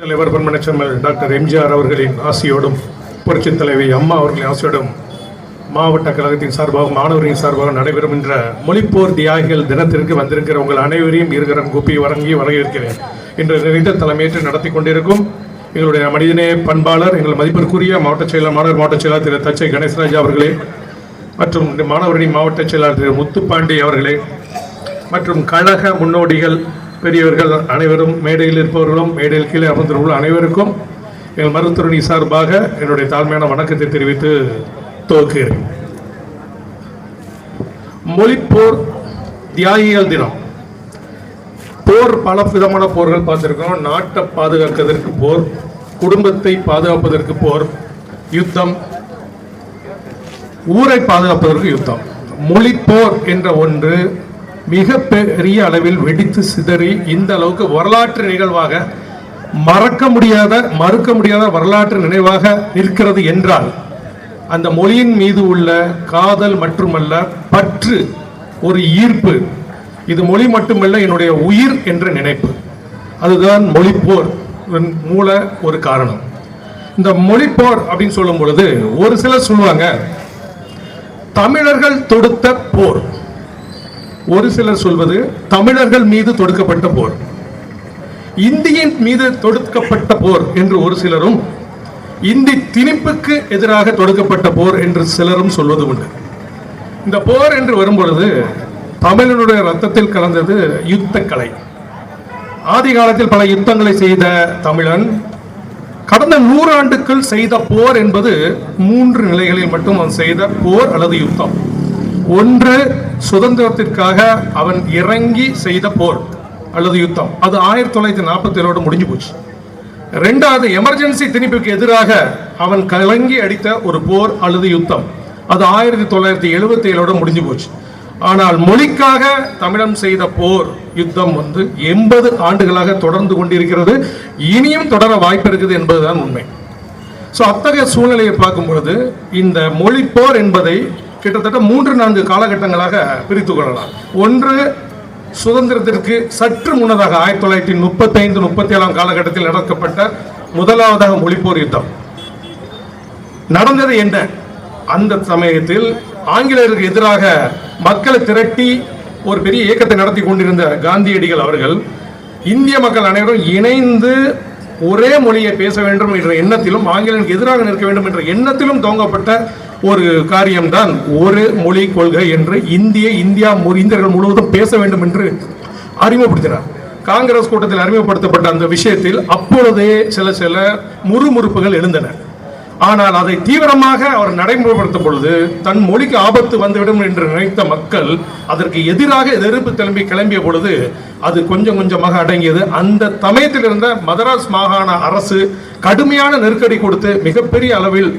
தலைவர் பொன்மனச்செம்மல் டாக்டர் எம்ஜிஆர் அவர்களின் ஆசியோடும் புரட்சித் தலைவி அம்மா அவர்களின் ஆசியோடும் மாவட்ட கழகத்தின் சார்பாக மாணவரின் சார்பாக நடைபெறும் என்ற மொழிப்போர் தியாகிகள் தினத்திற்கு வந்திருக்கிற உங்கள் அனைவரையும் இருகரம் கூப்பி வழங்கி வரவேற்கிறேன். இன்று நிறைந்த தலைமையேற்று நடத்தி கொண்டிருக்கும் எங்களுடைய மனிதநேய பண்பாளர் எங்கள் மதிப்பிற்குரிய மாவட்ட செயலாளர் மாணவர் மாவட்ட செயலாளர் திரு தச்சை கணேசராஜா அவர்களே, மற்றும் மாணவரின் மாவட்ட செயலாளர் திரு முத்துப்பாண்டி அவர்களே, மற்றும் கழக முன்னோடிகள் பெரியவர்கள் அனைவரும், மேடையில் இருப்பவர்களும் மேடையில் கீழே அமர்ந்தவர்களும் அனைவருக்கும் எங்கள் மருத்துவரணி சார்பாக என்னுடைய தாழ்மையான வணக்கத்தை தெரிவித்து துவக்குகிறேன். மொழிப்போர் தியாகிகள் தினம். போர் பல விதமான போர்கள் பார்த்திருக்கோம். நாட்டை பாதுகாப்பதற்கு போர், குடும்பத்தை பாதுகாப்பதற்கு போர், யுத்தம், ஊரை பாதுகாப்பதற்கு யுத்தம். மொழிப்போர் என்ற ஒன்று மிக பெரிய அளவில் வெடித்து சிதறி இந்த அளவுக்கு வரலாற்று நிகழ்வாக மறுக்க முடியாத வரலாற்று நினைவாக நிற்கிறது என்றால் அந்த மொழியின் மீது உள்ள காதல் மட்டுமல்ல, பற்று, ஒரு ஈர்ப்பு. இது மொழி மட்டுமல்ல, என்னுடைய உயிர் என்ற நினைப்பு. அதுதான் மொழிப்போர் மூல ஒரு காரணம். இந்த மொழிப்போர் அப்படின்னு சொல்லும் பொழுது ஒரு சிலர் சொல்லுவாங்க தமிழர்கள் தொடுத்த போர், ஒரு சிலர் சொல்வது தமிழர்கள் மீது தொடுக்கப்பட்ட போர், இந்தியின் மீது தொடுக்கப்பட்ட போர் என்று ஒரு சிலரும், இந்தி திணிப்புக்கு எதிராக தொடுக்கப்பட்ட போர் என்று சிலரும் சொல்வது உண்டு. இந்த போர் என்று வரும்பொழுது தமிழனுடைய ரத்தத்தில் கலந்தது யுத்த கலை. ஆதி காலத்தில் பல யுத்தங்களை செய்த தமிழன் கடந்த 100 ஆண்டுகள் செய்த போர் என்பது 3 நிலைகளில் மட்டும் அவன் செய்த போர் அல்லது யுத்தம். ஒன்று, சுதந்திரத்திற்காக அவன் இறங்கி செய்த போர் அல்லது யுத்தம், அது 1947 முடிஞ்சு போச்சு. இரண்டாவது, எமர்ஜென்சி திணிப்புக்கு எதிராக அவன் கலங்கி அடித்த ஒரு போர் அல்லது யுத்தம், அது 1977 முடிஞ்சு போச்சு. ஆனால் மொழிக்காக தமிழன் செய்த போர் யுத்தம் 80 ஆண்டுகளாக தொடர்ந்து கொண்டிருக்கிறது, இனியும் தொடர வாய்ப்பு இருக்குது என்பதுதான் உண்மை. ஸோ அத்தகைய சூழ்நிலையை பார்க்கும் பொழுது இந்த மொழி போர் என்பதை கிட்டத்தட்ட 3-4 காலகட்டங்களாக பிரித்து கொள்ளலாம். ஒன்று, சுதந்திரத்திற்கு சற்று முன்னதாக 1935-37 காலகட்டத்தில் நடக்கப்பட்ட முதலாவதாக மொழிப்போர் யுத்தம் நடந்தது. என்ன, அந்த சமயத்தில் ஆங்கிலேயருக்கு எதிராக மக்களை திரட்டி ஒரு பெரிய இயக்கத்தை நடத்தி கொண்டிருந்த காந்தியடிகள் அவர்கள் இந்திய மக்கள் அனைவரும் இணைந்து ஒரே மொழியை பேச வேண்டும் என்ற எண்ணத்திலும் ஆங்கிலேயருக்கு எதிராக நிற்க வேண்டும் என்ற எண்ணத்திலும் துவங்கப்பட்ட ஒரு காரியம்தான் ஒரு மொழி கொள்கை என்று இந்தியர்கள் முழுவதும் பேச வேண்டும் என்று அறிமுகப்படுத்தினார். காங்கிரஸ் கூட்டத்தில் அறிமுகப்படுத்தப்பட்ட அந்த விஷயத்தில் அப்பொழுதே சில முறுமுறுப்புகள் எழுந்தன. ஆனால் அதை தீவிரமாக அவர் நடைமுறைப்படுத்தும் பொழுது தன் மொழிக்கு ஆபத்து வந்துவிடும் என்று நினைத்த மக்கள் அதற்கு எதிராக எதிர்ப்பு கிளம்பிய பொழுது அது கொஞ்சம் கொஞ்சமாக அடங்கியது. அந்த சமயத்தில் இருந்த மதராஸ் மாகாண அரசு கடுமையான நெருக்கடி கொடுத்து மிகப்பெரிய அளவில்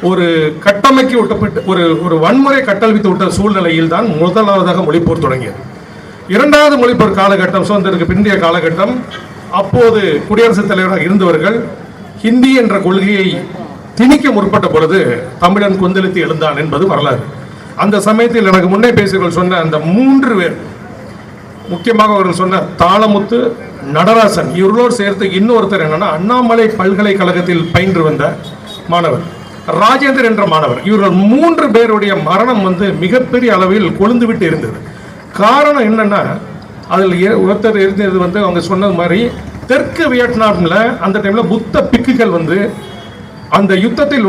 ஒரு கட்டமைக்கு விட்டப்பட்டு ஒரு வன்முறை கட்டமைத்து விட்ட சூழ்நிலையில் தான் முதலாவதாக மொழிப்போர் தொடங்கியது. இரண்டாவது மொழிப்போர் காலகட்டம் சுதந்திரத்துக்கு பிந்தைய காலகட்டம். அப்போது குடியரசுத் தலைவராக இருந்தவர்கள் ஹிந்தி என்ற கொள்கையை திணிக்க முற்பட்ட பொழுது தமிழன் கொந்தளித்து எழுந்தான் என்பது வரலாறு. அந்த சமயத்தில் எனக்கு முன்னே பேசியவர்கள் சொன்ன அந்த 3 பேர், முக்கியமாக அவர்கள் சொன்ன தாளமுத்து, நடராசன், இவர்களோடு சேர்த்து இன்னொருத்தர் என்னன்னா அண்ணாமலை பல்கலைக்கழகத்தில் பயின்று வந்த மாணவர் ராஜேந்தர் என்ற மாணவர். இவர்கள் 3 பேருடைய மரணம் மிகப்பெரிய அளவில் கொழுந்து விட்டு இருந்தது. காரணம் என்னன்னா, அதில் ஒருத்தர் இருந்தது அவங்க சொன்னது மாதிரி தெற்கு வியட்நாமில் அந்த டைம்ல புத்த பிக்குகள் அந்த யுத்தத்தில்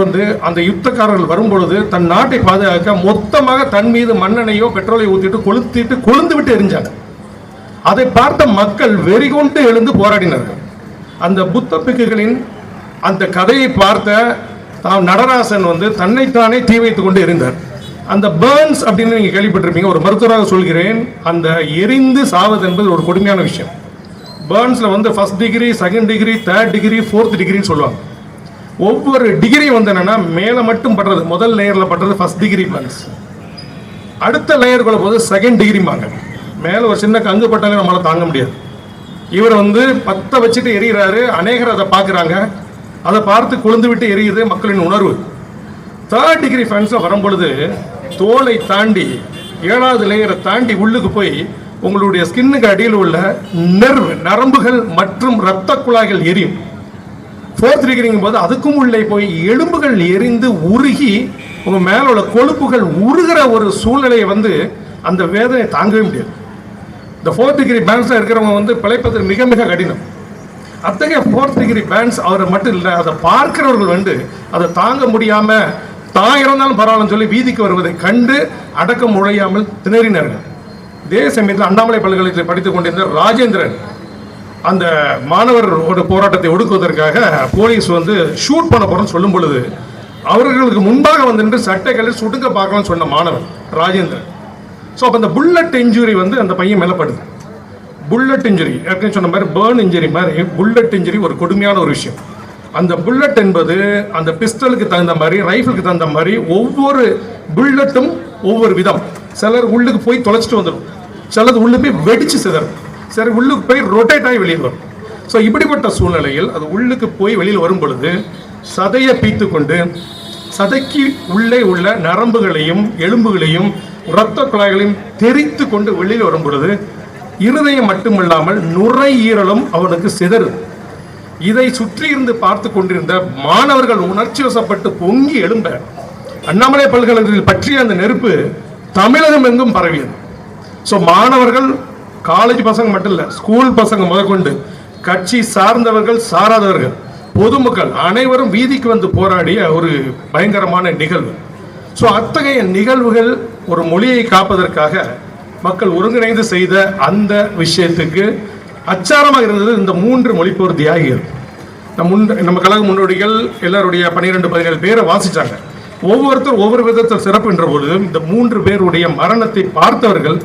அந்த யுத்தக்காரர்கள் வரும்பொழுது தன் நாட்டை பாதுகாக்க மொத்தமாக தன் மீது மண்ணெண்ணையோ பெட்ரோலை ஊற்றிட்டு கொழுந்து விட்டு எரிஞ்சாங்க. அதை பார்த்த மக்கள் வெறிகொண்டு எழுந்து போராடினார்கள். அந்த புத்த பிக்குகளின் அந்த கதையை பார்த்த நடராசன் தன்னைத்தானே தீ வைத்துக் கொண்டு எரிந்தார். அந்த பர்ன்ஸ் அப்படின்னு நீங்க கேள்விப்பட்டிருப்பீங்க. ஒரு மருத்துவராக சொல்கிறேன், அந்த எரிந்து சாவது என்பது ஒரு கொடுமையான விஷயம். பர்ன்ஸ்ல first degree, second degree, third degree, fourth டிகிரின்னு சொல்லுவாங்க. ஒவ்வொரு டிகிரியும் என்னன்னா மேல மட்டும் படுறது, முதல் லேயர்ல படுறது ஃபர்ஸ்ட் டிகிரி பர்ன்ஸ், அடுத்த லேயருக்குள்ள போது செகண்ட் டிகிரிமாங்க. மேல ஒரு சின்ன கங்கு பட்டாலே நம்மளால தாங்க முடியாது. இவர் பத்த வச்சுட்டு எரிகிறாரு, அநேகர் அதை பார்க்குறாங்க, அதை பார்த்து கொழுந்து விட்டு எரியுது மக்களின் உணர்வு. தேர்ட் டிகிரி ஃபேன்ஸில் வரும்பொழுது தோலை தாண்டி 7வது லேயரை தாண்டி உள்ளுக்கு போய் உங்களுடைய ஸ்கின்னுக்கு அடியில் உள்ள நரம்புகள் மற்றும் இரத்த குழாய்கள் எரியும். 4th டிகிரிங்கும் போது அதுக்கும் உள்ளே போய் எலும்புகள் எரிந்து உருகி உங்க மேல உள்ள கொழுப்புகள் உருகிற ஒரு சூழ்நிலையை வந்து அந்த வேதனை தாங்கவே முடியாது. இந்த 4th டிகிரி பேண்ட்ஸ்ல இருக்கிறவங்க வந்து பிழைப்பது மிக மிக கடினம். அத்தகைய 4th டிகிரி பேண்ட்ஸ் அவரை மட்டும் இல்லை, அதை பார்க்கிறவர்கள் வந்து அதை தாங்க முடியாம தான் இறந்தாலும் பரவாயில்லன்னு சொல்லி வீதிக்கு வருவதை கண்டு அடக்க முடியாமல் திணறினார்கள். இதே சமயத்தில் அண்ணாமலை பல்கலைக்கழகத்தில் படித்துக் கொண்டிருந்த ராஜேந்திரன் அந்த மாணவரோட போராட்டத்தை ஒடுக்குவதற்காக போலீஸ் வந்து ஷூட் பண்ண போறோம்னு சொல்லும் பொழுது அவர்களுக்கு முன்பாக வந்து சட்டைகளை சுடுங்க பார்க்கலாம்னு சொன்ன மாணவன் ராஜேந்திரன். ஸோ அப்போ அந்த புல்லட் இன்ஜுரி வந்து அந்த பையன் மேலே படுது. புல்லட் இன்ஜுரி ஏற்கனவே சொன்ன மாதிரி பேர்ன் இன்ஜுரி மாதிரி புல்லட் இன்ஜுரி ஒரு கொடுமையான ஒரு விஷயம். அந்த புல்லட் என்பது அந்த பிஸ்டலுக்கு தகுந்த மாதிரி ரைஃபிளுக்கு தகுந்த மாதிரி ஒவ்வொரு புல்லட்டும் ஒவ்வொரு விதம். சிலர் உள்ளுக்கு போய் தொலைச்சிட்டு வந்துடும், சிலது உள்ளு போய் வெடிச்சு சிதறும், சரி உள்ளுக்கு போய் ரொட்டேட் ஆகி வெளியில் வரும். ஸோ இப்படிப்பட்ட சூழ்நிலையில் அது உள்ளுக்கு போய் வெளியில் வரும் பொழுது சதையை பீத்து கொண்டு சதைக்கு உள்ளே உள்ள நரம்புகளையும் எலும்புகளையும் இரத்த குழாய்களையும் தெரித்து கொண்டு வெளியில் வரும் பொழுது இருதயம் மட்டுமல்லாமல் நுரையீரலும் அவனுக்கு சிதறு. இதை சுற்றி இருந்து பார்த்து கொண்டிருந்த மாணவர்கள் உணர்ச்சி வசப்பட்டு பொங்கி எழும்ப அண்ணாமலை பல்கலைக்கழகத்தில் பற்றிய அந்த நெருப்பு தமிழகம் எங்கும் பரவியது. ஸோ மாணவர்கள், காலேஜ் பசங்க மட்டும் இல்லை, ஸ்கூல் பசங்க முதற்கொண்டு கட்சி சார்ந்தவர்கள் சாராதவர்கள் பொதுமக்கள் அனைவரும் வீதிக்கு வந்து போராடிய ஒரு பயங்கரமான நிகழ்வு. ஸோ அத்தகைய நிகழ்வுகள் ஒரு மொழியை காப்பதற்காக மக்கள் ஒருங்கிணைந்து செய்த அந்த விஷயத்துக்கு அச்சாரமாக இருந்தது இந்த 3 மொழிப்போர் தியாகிகள். நம்ம கழக முன்னோடிகள் எல்லாருடைய 12-17 பேரை வாசிச்சாங்க. ஒவ்வொருத்தர் ஒவ்வொரு விதத்தில் சிறப்பு என்ற பொழுது இந்த 3 பேருடைய மரணத்தை பார்த்தவர்கள்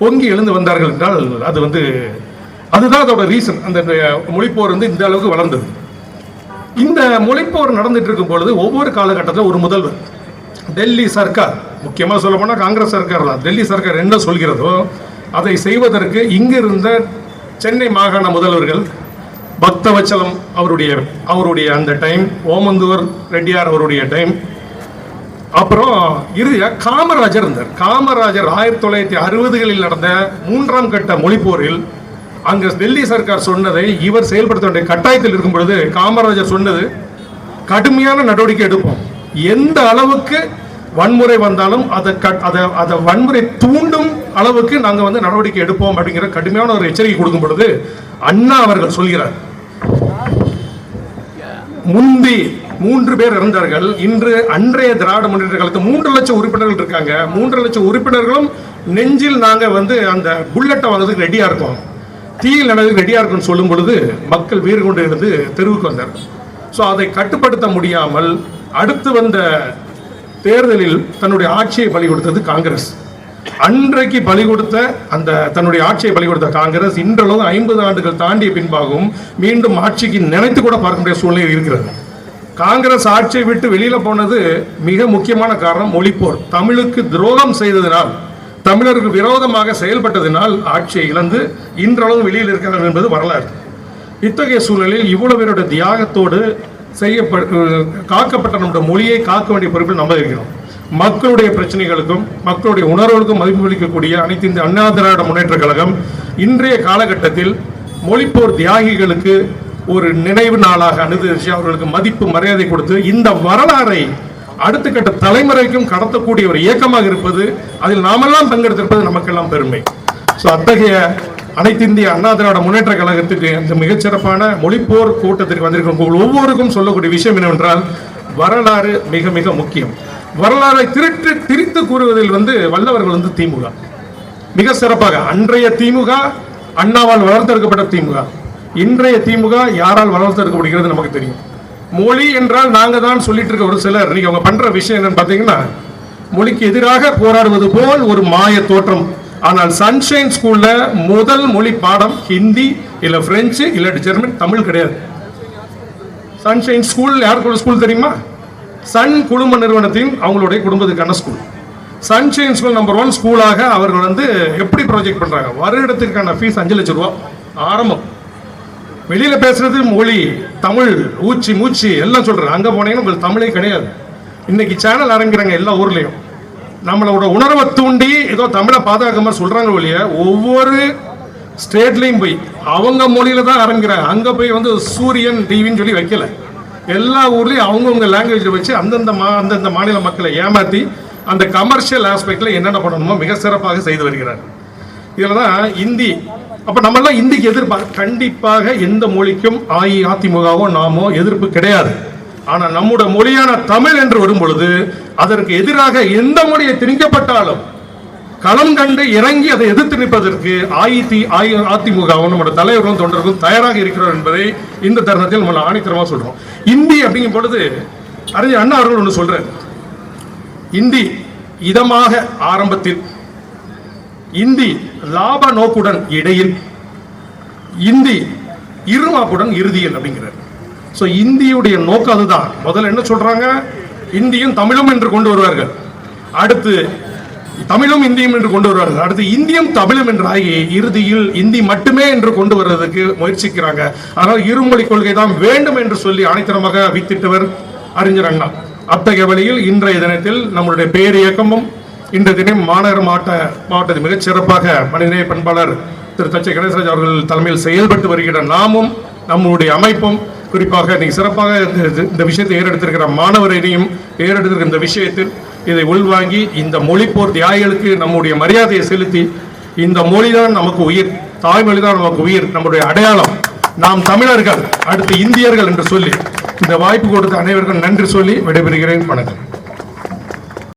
பொங்கி எழுந்து வந்தார்கள் என்றால் அது வந்து அதுதான் அதோட ரீசன். அந்த மொழிப்போர் வந்து இந்த அளவுக்கு வளர்ந்தது. இந்த மொழிப்போர் நடந்துட்டு இருக்கும் பொழுது ஒவ்வொரு காலகட்டத்தில் ஒரு முதல்வர், டெல்லி சர்க்கார், முக்கியமாக சொல்ல போனால் காங்கிரஸ் சர்க்கார் தான், டெல்லி சர்க்கார் என்ன சொல்கிறதோ அதை செய்வதற்கு இங்கிருந்த சென்னை மாகாண முதல்வர்கள் பக்தவச்சலம் அவருடைய அந்த டைம், ஓமந்தூர் ரெட்டியார் அவருடைய டைம், அப்புறம் இறுதியாக காமராஜர் இருந்தார். காமராஜர் 1960களில் நடந்த 3ஆம் கட்ட மொழிப்போரில் அங்க டெல்லி சர்க்கார் சொன்னதை இவர் செயல்படுத்த வேண்டிய கட்டாயத்தில் இருக்கும் பொழுது காமராஜர் சொன்னது கடுமையான நடவடிக்கை எடுப்போம், எந்த அளவுக்கு வன்முறை வந்தாலும் அதை வன்முறை தூண்டும் அளவுக்கு நாங்க வந்து நடவடிக்கை எடுப்போம் அப்படிங்கிற கடுமையான ஒரு எச்சரிக்கை கொடுக்கும் பொழுது அண்ணா அவர்கள் சொல்கிறார், முந்தி 3 பேர் இருந்தார்கள், இன்று அன்றைய திராவிட முன்னேற்ற கழகத்தில் 3 லட்சம் உறுப்பினர்கள் இருக்காங்க, 3 லட்சம் உறுப்பினர்களும் நெஞ்சில் நாங்க வந்து அந்த புல்லட்டை வாங்குறதுக்கு ரெடியா இருக்கோம், தீயில் நடவடிக்கை ரெடியா இருக்குன்னு சொல்லும் பொழுது மக்கள் வீறு கொண்டு இருந்து தெருவுக்கு வந்தார். ஸோ அதை கட்டுப்படுத்த முடியாமல் அடுத்து வந்த தேர்தலில் தன்னுடைய ஆட்சியை பலி கொடுத்தது காங்கிரஸ். அன்றைக்கு பலி கொடுத்த அந்த தன்னுடைய ஆட்சியை பலி கொடுத்த காங்கிரஸ் இன்றளவு 50 ஆண்டுகள் தாண்டிய பின்பாகவும் மீண்டும் ஆட்சிக்கு நினைத்து கூட பார்க்க முடியாத சூழ்நிலை இருக்கிறது. காங்கிரஸ் ஆட்சியை விட்டு வெளியில போனது மிக முக்கியமான காரணம் மொழிப்போர். தமிழுக்கு துரோகம் செய்ததினால், தமிழருக்கு விரோதமாக செயல்பட்டதினால் ஆட்சியை இழந்து இன்றளவு வெளியில் இருக்கிறார் என்பது வரலாறு. இத்தகைய சூழலில் இவ்வளவு பேருடைய தியாகத்தோடு காக்கப்பட்ட நம்முடைய மொழியை காக்க வேண்டிய பொறுப்பில் நம்ம இருக்கிறோம். மக்களுடைய பிரச்சனைகளுக்கும் மக்களுடைய உணர்வுகளுக்கும் மதிப்பளிக்கக்கூடிய அனைத்து இந்த அண்ணா திராவிட முன்னேற்ற கழகம் இன்றைய காலகட்டத்தில் மொழிப்போர் தியாகிகளுக்கு ஒரு நினைவு நாளாக அனுசரித்து அவர்களுக்கு மதிப்பு மரியாதை கொடுத்து இந்த வரலாறை அடுத்த கட்ட தலைமுறைக்கும் கடத்தக்கூடிய ஒரு இயக்கமாக இருப்பது, அதில் நாமெல்லாம் பங்கெடுத்திருப்பது நமக்கெல்லாம் பெருமை. ஸோ அத்தகைய அனைத்து இந்திய அண்ணா திராவிட முன்னேற்ற கழகத்துக்கு இந்த மிகச்சிறப்பான மொழிப்போர் கூட்டத்திற்கு வந்திருக்கும் ஒவ்வொருக்கும் சொல்லக்கூடிய விஷயம் என்னவென்றால், வரலாறு மிக மிக முக்கியம். வரலாறை திரித்து கூறுவதில் வல்லவர்கள் திமுக மிக சிறப்பாக. அன்றைய திமுக அண்ணாவால் வளர்த்தெடுக்கப்பட்ட திமுக, இன்றைய திமுக யாரால் வளர்த்தெடுக்கப்படுகிறது நமக்கு தெரியும். மொழி என்றால் நாங்க தான் சொல்லிட்டு இருக்க ஒரு சிலர் நீங்க அவங்க பண்ற விஷயம் என்னன்னு பாத்தீங்கன்னா, மொழிக்கு எதிராக போராடுவது போல் ஒரு மாய தோற்றம். ஆனால் சன்ஷைன் ஸ்கூல்ல முதல் மொழி பாடம் ஹிந்தி இல்ல பிரெஞ்சு இல்ல ஜெர்மன், தமிழ் கிடையாது. சன்ஷைன் ஸ்கூல் யாருக்குள்ள ஸ்கூல் தெரியுமா? சன் குடும்ப நிறுவனத்தின் அவங்களுடைய குடும்பத்துக்கான ஸ்கூல். சன்ஷைன் ஸ்கூல் நம்பர் 1 ஸ்கூலாக அவர்கள் எப்படி ப்ராஜெக்ட் பண்றாங்க, வருடத்திற்கான ஃபீஸ் 5 லட்சம் ரூபாய் ஆரம்பம். வெளியில பேசுறது மொழி தமிழ் ஊச்சி மூச்சு எல்லாம் சொல்றாங்க. அங்க போனீங்கன்னா உங்களுக்கு தமிழே கிடையாது. இன்னைக்கு சேனல் ஆரம்பிக்கிறாங்க எல்லா ஊர்லயும். நம்மளோட உணர்வை தூண்டி ஏதோ தமிழை பாதுகாக்க மாதிரி சொல்றாங்க ஒழிய ஒவ்வொரு ஸ்டேட்லையும் போய் அவங்க மொழியில தான் ஆரம்பிக்கிறாங்க. அங்க போய் வந்து சூரியன் டிவின்னு சொல்லி வைக்கல. எல்லா ஊர்லயும் அவங்கவுங்க லாங்குவேஜ் வச்சு அந்தந்த மாநில மக்களை ஏமாத்தி அந்த கமர்ஷியல் ஆஸ்பெக்ட்ல என்னென்ன பண்ணணுமோ மிக சிறப்பாக செய்து வருகிறார். இதில் தான் இந்தி. அப்ப நம்ம எல்லாம் இந்திக்கு கண்டிப்பாக எந்த மொழிக்கும் அஇஅதிமுகவோ நாமோ எதிர்ப்பு கிடையாது. ஆனா நம்முடைய மொழியான தமிழ் என்று வரும் பொழுது அதற்கு எதிராக எந்த மொழியை திணிக்கப்பட்டாலும் களம் கண்டு இறங்கி அதை எதிர்த்து நிற்பதற்கு அஇஅதிமுகவும் நம்முடைய தலைவர்களும் தொண்டர்களும் தயாராக இருக்கிறார் என்பதை இந்த தருணத்தில் நம்ம ஆணித்தரமா சொல்றோம். இந்தி அப்படிங்கும் பொழுது அறிஞர் அண்ணா அவர்கள் ஒன்று சொல்றார். இந்தி இதமாக ஆரம்பத்தில், இந்தி லாப நோக்குடன் இடையில், இந்தி இருமாப்புடன் இறுதியில் அப்படிங்கிறார். ஸோ இந்தியுடைய நோக்கம் அதுதான். முதல்ல என்ன சொல்றாங்க, இந்தியும் தமிழும் என்று கொண்டு வருவார்கள். அடுத்து தமிழும் இந்தியும் என்று கொண்டு வருவார்கள். அடுத்து இந்தியும் தமிழும் என்று ஆகி இறுதியில் இந்தி மட்டுமே என்று கொண்டு வருவதற்கு முயற்சிக்கிறாங்க. ஆனால் இருமொழி கொள்கை தான் வேண்டும் என்று சொல்லி ஆணித்தரமாக வித்திட்டவர் அறிஞர் அண்ணா. அத்தகைய வழியில் இன்றைய தினத்தில் நம்முடைய பேர் இயக்கமும் இன்றைய தினம் மாநகர மாவட்டத்தில் மிகச் சிறப்பாக மனிதநேய பண்பாளர் திரு தச்சை கணேசராஜ் அவர்கள் தலைமையில் செயல்பட்டு வருகிற நாமும் நம்முடைய அமைப்பும் குறிப்பாக நீ சிறப்பாக இந்த விஷயத்தை ஏறெடுத்திருக்கிற மாணவரையும் ஏறெடுத்திருக்கிற இந்த விஷயத்தில் இதை உள்வாங்கி இந்த மொழிப்போர் தியாகிகளுக்கு நம்முடைய மரியாதையை செலுத்தி, இந்த மொழிதான் நமக்கு உயிர், தாய்மொழி தான் நமக்கு உயிர், நம்முடைய அடையாளம், நாம் தமிழர்கள் அடுத்து இந்தியர்கள் என்று சொல்லி இந்த வாய்ப்பு கொடுத்த அனைவருக்கும் நன்றி சொல்லி விடைபெறுகிறேன். வணக்கம்.